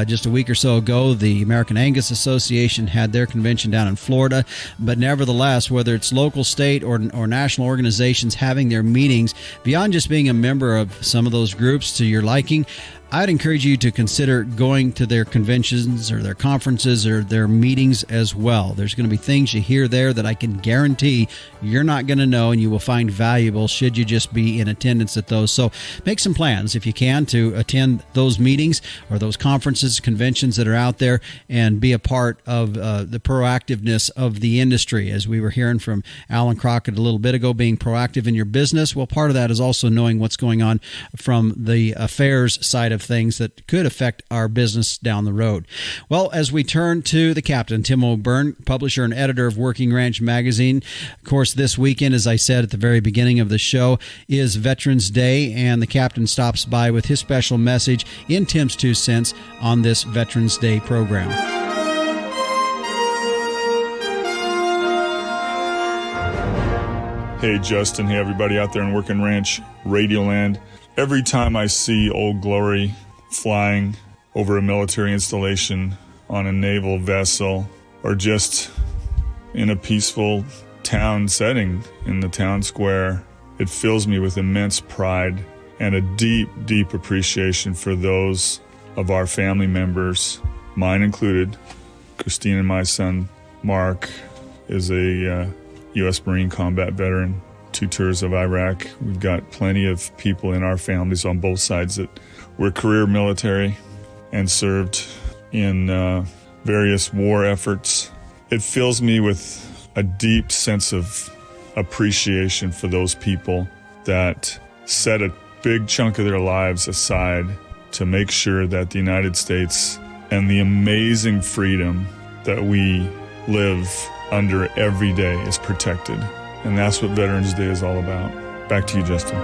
[SPEAKER 1] just a week or so ago, the American Angus Association had their convention down in Florida. But nevertheless, whether it's local, state, or national organizations having their meetings, beyond just being a member of some of those groups to your liking, I'd encourage you to consider going to their conventions or their conferences or their meetings as well. There's going to be things you hear there that I can guarantee you're not going to know and you will find valuable should you just be in attendance at those. So make some plans if you can to attend those meetings or those conferences, conventions that are out there, and be a part of the proactiveness of the industry. As we were hearing from Allan Crockett a little bit ago, being proactive in your business. Well, part of that is also knowing what's going on from the affairs side of things that could affect our business down the road. Well, as we turn to the captain, Tim O'Byrne, publisher and editor of Working Ranch Magazine. Of course, this weekend, as I said at the very beginning of the show, is Veterans Day, and the captain stops by with his special message in Tim's 2 cents on this Veterans Day program.
[SPEAKER 7] Hey, Justin. Hey, everybody out there in Working Ranch Radio Land. Every time I see Old Glory flying over a military installation on a naval vessel or just in a peaceful town setting in the town square, it fills me with immense pride and a deep, deep appreciation for those of our family members, mine included. Christine and my son, Mark, is a U.S. Marine combat veteran. 2 tours of Iraq. We've got plenty of people in our families on both sides that were career military and served in various war efforts. It fills me with a deep sense of appreciation for those people that set a big chunk of their lives aside to make sure that the United States and the amazing freedom that we live under every day is protected. And that's what Veterans Day is all about. Back to you, Justin.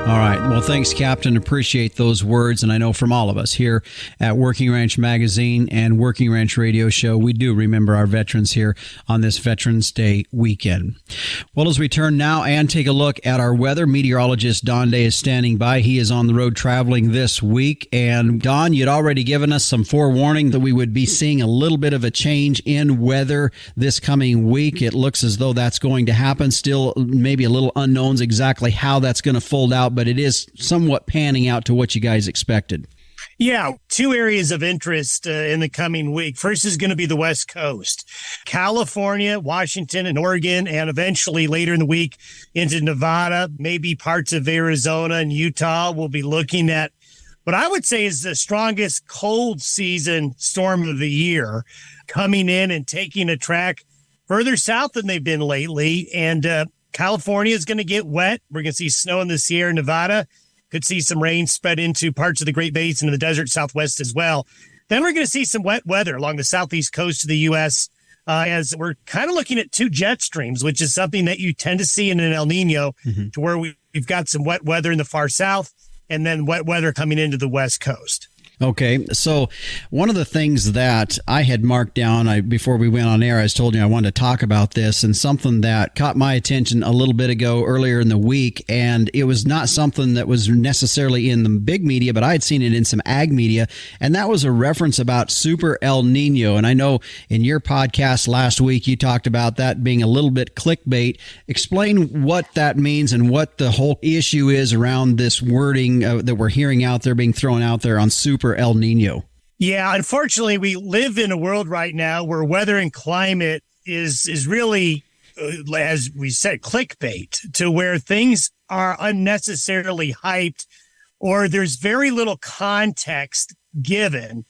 [SPEAKER 1] All right. Well, thanks, Captain. Appreciate those words. And I know from all of us here at Working Ranch Magazine and Working Ranch Radio Show, we do remember our veterans here on this Veterans Day weekend. Well, as we turn now and take a look at our weather, meteorologist Don Day is standing by. He is on the road traveling this week. And Don, you'd already given us some forewarning that we would be seeing a little bit of a change in weather this coming week. It looks as though that's going to happen. Still, maybe a little unknowns exactly how that's going to fold out, but it is somewhat panning out to what you guys expected.
[SPEAKER 8] Yeah, 2 areas of interest in the coming week. First is going to be the West Coast. California, Washington, and Oregon, and eventually later in the week into Nevada, maybe parts of Arizona and Utah. We'll be looking at what I would say is the strongest cold season storm of the year, coming in and taking a track further south than they've been lately. And California is going to get wet. We're going to see snow in the Sierra Nevada. Could see some rain spread into parts of the Great Basin and the desert Southwest as well. Then we're going to see some wet weather along the southeast coast of the U.S. As we're kind of looking at 2 jet streams, which is something that you tend to see in an El Nino, to where we've got some wet weather in the far south and then wet weather coming into the West Coast.
[SPEAKER 1] Okay, so one of the things that I had marked down before we went on air, I was told you I wanted to talk about this, and something that caught my attention a little bit ago earlier in the week, and it was not something that was necessarily in the big media, but I had seen it in some ag media, and that was a reference about Super El Nino. And I know in your podcast last week you talked about that being a little bit clickbait. Explain what that means and what the whole issue is around this wording that we're hearing out there being thrown out there on Super El Nino.
[SPEAKER 8] Yeah, unfortunately, we live in a world right now where weather and climate is really, as we said, clickbait, to where things are unnecessarily hyped, or there's very little context given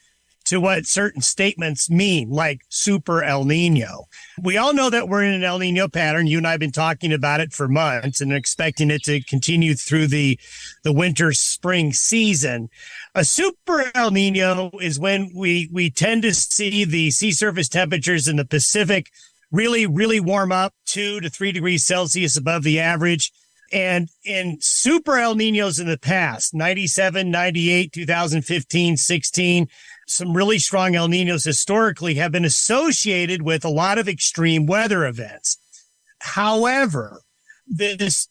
[SPEAKER 8] to what certain statements mean, like Super El Nino. We all know that we're in an El Nino pattern. You and I have been talking about it for months and expecting it to continue through the winter spring season. A Super El Nino is when we tend to see the sea surface temperatures in the Pacific really, really warm up 2 to 3 degrees Celsius above the average. And in Super El Ninos in the past, 97, 98, 2015, 16, some really strong El Ninos historically have been associated with a lot of extreme weather events. However, this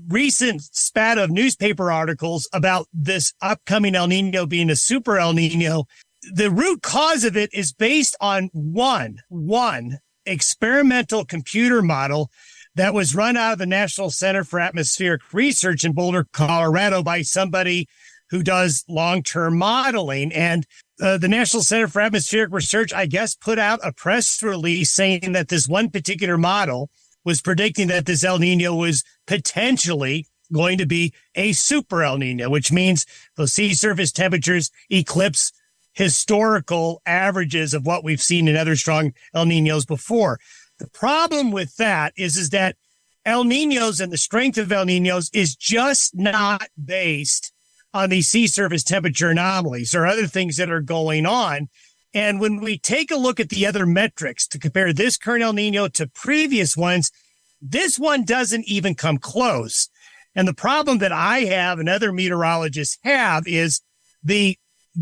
[SPEAKER 8] recent spat of newspaper articles about this upcoming El Nino being a Super El Nino, the root cause of it is based on one experimental computer model that was run out of the National Center for Atmospheric Research in Boulder, Colorado, by somebody who does long-term modeling. And the National Center for Atmospheric Research, I guess, put out a press release saying that this one particular model was predicting that this El Nino was potentially going to be a Super El Nino, which means the sea surface temperatures eclipse historical averages of what we've seen in other strong El Ninos before. The problem with that is that El Ninos and the strength of El Ninos is just not based on these sea surface temperature anomalies. There are other things that are going on. And when we take a look at the other metrics to compare this current El Nino to previous ones, this one doesn't even come close. And the problem that I have and other meteorologists have is the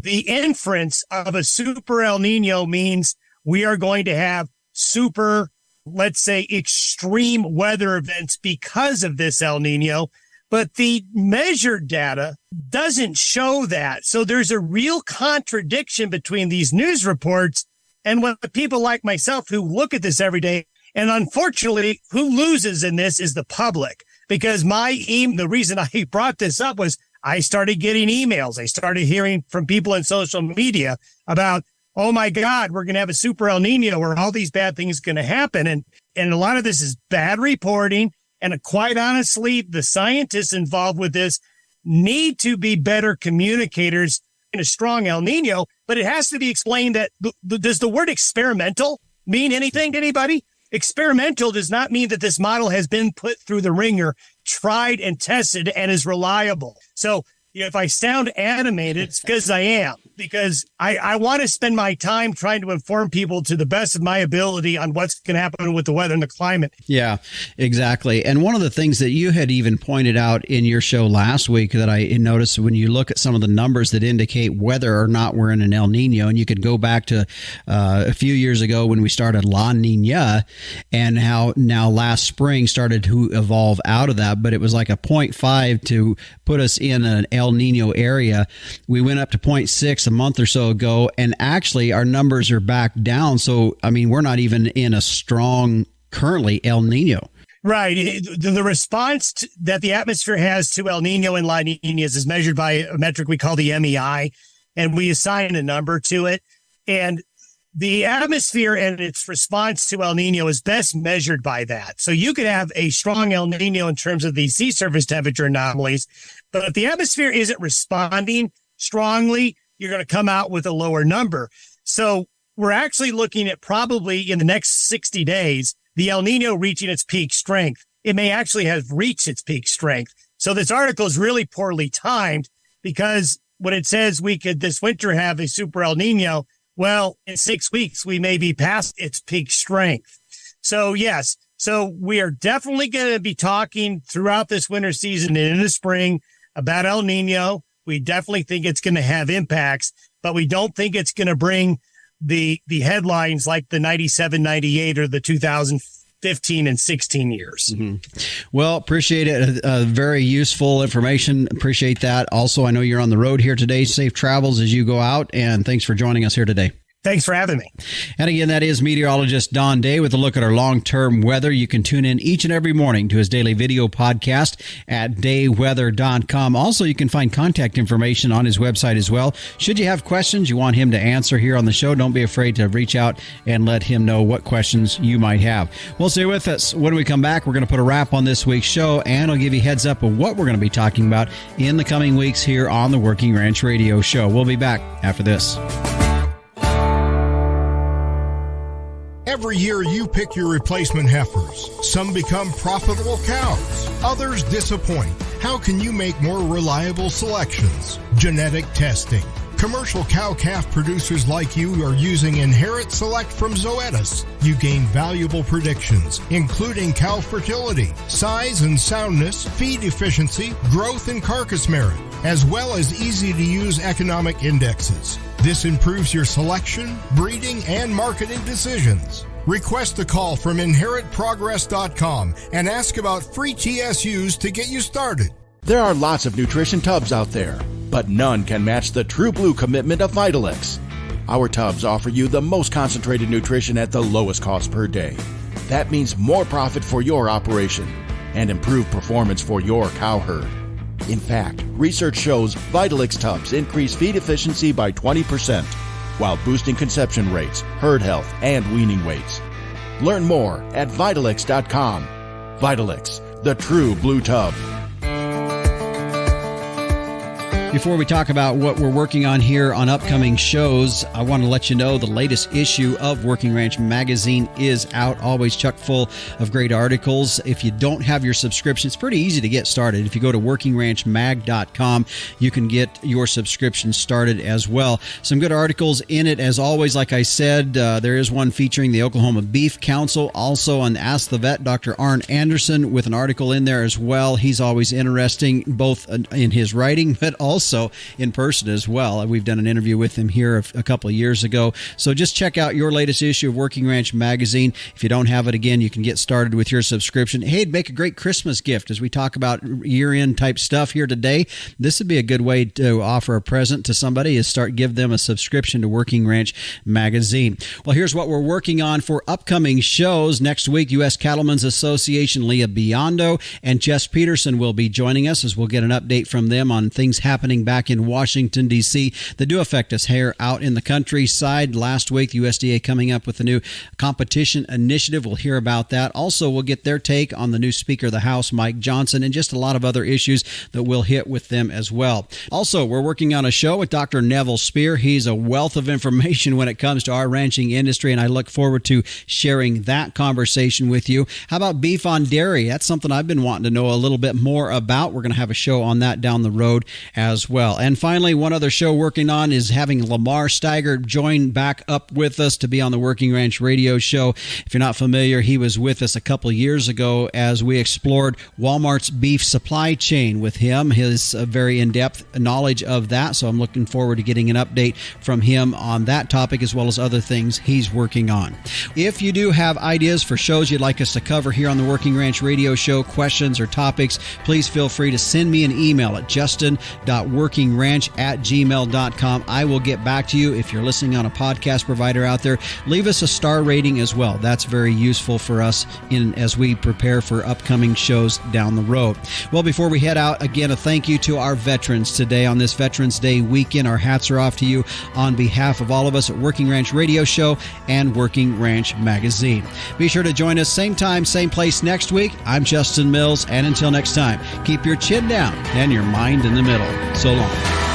[SPEAKER 8] inference of a Super El Nino means we are going to have super, let's say, extreme weather events because of this El Nino, but the measured data doesn't show that. So there's a real contradiction between these news reports and what people like myself who look at this every day. And unfortunately, who loses in this is the public, because the reason I brought this up was I started getting emails. I started hearing from people in social media about, oh my God, we're going to have a Super El Nino where all these bad things are going to happen. And a lot of this is bad reporting. And quite honestly, the scientists involved with this need to be better communicators in a strong El Nino, but it has to be explained that does the word experimental mean anything to anybody? Experimental does not mean that this model has been put through the ringer, tried and tested, and is reliable. So if I sound animated, it's because I am, because I want to spend my time trying to inform people to the best of my ability on what's going to happen with the weather and the climate.
[SPEAKER 1] Yeah, exactly. And one of the things that you had even pointed out in your show last week that I noticed when you look at some of the numbers that indicate whether or not we're in an El Nino, and you could go back to a few years ago when we started La Nina and how now last spring started to evolve out of that, but it was like a 0.5 to put us in an El Nino area. We went up to 0.6 a month or so ago, and actually our numbers are back down. So, I mean, we're not even in a strong currently El Nino.
[SPEAKER 8] Right. The response that the atmosphere has to El Nino and La Ninas is measured by a metric we call the MEI, and we assign a number to it. And the atmosphere and its response to El Nino is best measured by that. So you could have a strong El Nino in terms of the sea surface temperature anomalies, but if the atmosphere isn't responding strongly, you're going to come out with a lower number. So we're actually looking at probably in the next 60 days, the El Nino reaching its peak strength. It may actually have reached its peak strength. So this article is really poorly timed, because when it says we could this winter have a Super El Nino, well, in 6 weeks, we may be past its peak strength. So, yes. So we are definitely going to be talking throughout this winter season and in the spring about El Nino. We definitely think it's going to have impacts, but we don't think it's going to bring the headlines like the 97, 98 or the 2015 and 16 years.
[SPEAKER 1] Well, appreciate it. Very useful information. Appreciate that. Also, I know you're on the road here today. Safe travels as you go out, and thanks for joining us here today.
[SPEAKER 8] Thanks for having me.
[SPEAKER 1] And again, that is meteorologist Don Day with a look at our long-term weather. You can tune in each and every morning to his daily video podcast at dayweather.com. Also, you can find contact information on his website as well. Should you have questions you want him to answer here on the show, don't be afraid to reach out and let him know what questions you might have. Well, stay with us. When we come back, we're going to put a wrap on this week's show, and I'll give you a heads up of what we're going to be talking about in the coming weeks here on the Working Ranch Radio Show. We'll be back after this.
[SPEAKER 9] Every year you pick your replacement heifers. Some become profitable cows. Others disappoint. How can you make more reliable selections? Genetic testing. Commercial cow-calf producers like you are using Inherit Select from Zoetis. You gain valuable predictions, including cow fertility, size and soundness, feed efficiency, growth and carcass merit, as well as easy-to-use economic indexes. This improves your selection, breeding, and marketing decisions. Request a call from InheritProgress.com and ask about free TSUs to get you started.
[SPEAKER 4] There are lots of nutrition tubs out there, but none can match the True Blue commitment of Vitalix. Our tubs offer you the most concentrated nutrition at the lowest cost per day. That means more profit for your operation and improved performance for your cow herd. In fact, research shows Vitalix tubs increase feed efficiency by 20%, while boosting conception rates, herd health, and weaning weights. Learn more at Vitalix.com. Vitalix, the true blue tub.
[SPEAKER 1] Before we talk about what we're working on here on upcoming shows, I want to let you know the latest issue of Working Ranch Magazine is out, always chock full of great articles. If you don't have your subscription, it's pretty easy to get started. If you go to workingranchmag.com, you can get your subscription started as well. Some good articles in it, as always. Like I said, there is one featuring the Oklahoma Beef Council. Also on Ask the Vet, Dr. Arn Anderson with an article in there as well. He's always interesting, both in his writing, but also in person as well. We've done an interview with him here a couple of years ago. So just check out your latest issue of Working Ranch Magazine. If you don't have it, again, you can get started with your subscription. Hey, it'd make a great Christmas gift as we talk about year-end type stuff here today. This would be a good way to offer a present to somebody, is give them a subscription to Working Ranch Magazine. Well, here's what we're working on for upcoming shows. Next week, U.S. Cattlemen's Association Leah Biondo and Jess Peterson will be joining us as we'll get an update from them on things happening back in Washington, D.C. that do affect us here out in the countryside. Last week, the USDA coming up with a new competition initiative. We'll hear about that. Also, we'll get their take on the new Speaker of the House, Mike Johnson, and just a lot of other issues that we'll hit with them as well. Also, we're working on a show with Dr. Neville Spear. He's a wealth of information when it comes to our ranching industry, and I look forward to sharing that conversation with you. How about beef on dairy? That's something I've been wanting to know a little bit more about. We're going to have a show on that down the road as well. And finally, one other show working on is having Lamar Steiger join back up with us to be on the Working Ranch Radio Show. If you're not familiar, he was with us a couple of years ago as we explored Walmart's beef supply chain with him, his very in-depth knowledge of that. So I'm looking forward to getting an update from him on that topic as well as other things he's working on. If you do have ideas for shows you'd like us to cover here on the Working Ranch Radio Show, questions or topics, please feel free to send me an email at justin.workingranch@gmail.com. I will get back to you. If you're listening on a podcast provider out there, leave us a star rating as well. That's very useful for us as we prepare for upcoming shows down the road. Well, before we head out, again, a thank you to our veterans today on this Veterans Day weekend. Our hats are off to you on behalf of all of us at Working Ranch Radio Show and Working Ranch Magazine. Be sure to join us same time, same place next week. I'm Justin Mills, and until next time, keep your chin down and your mind in the middle. So long.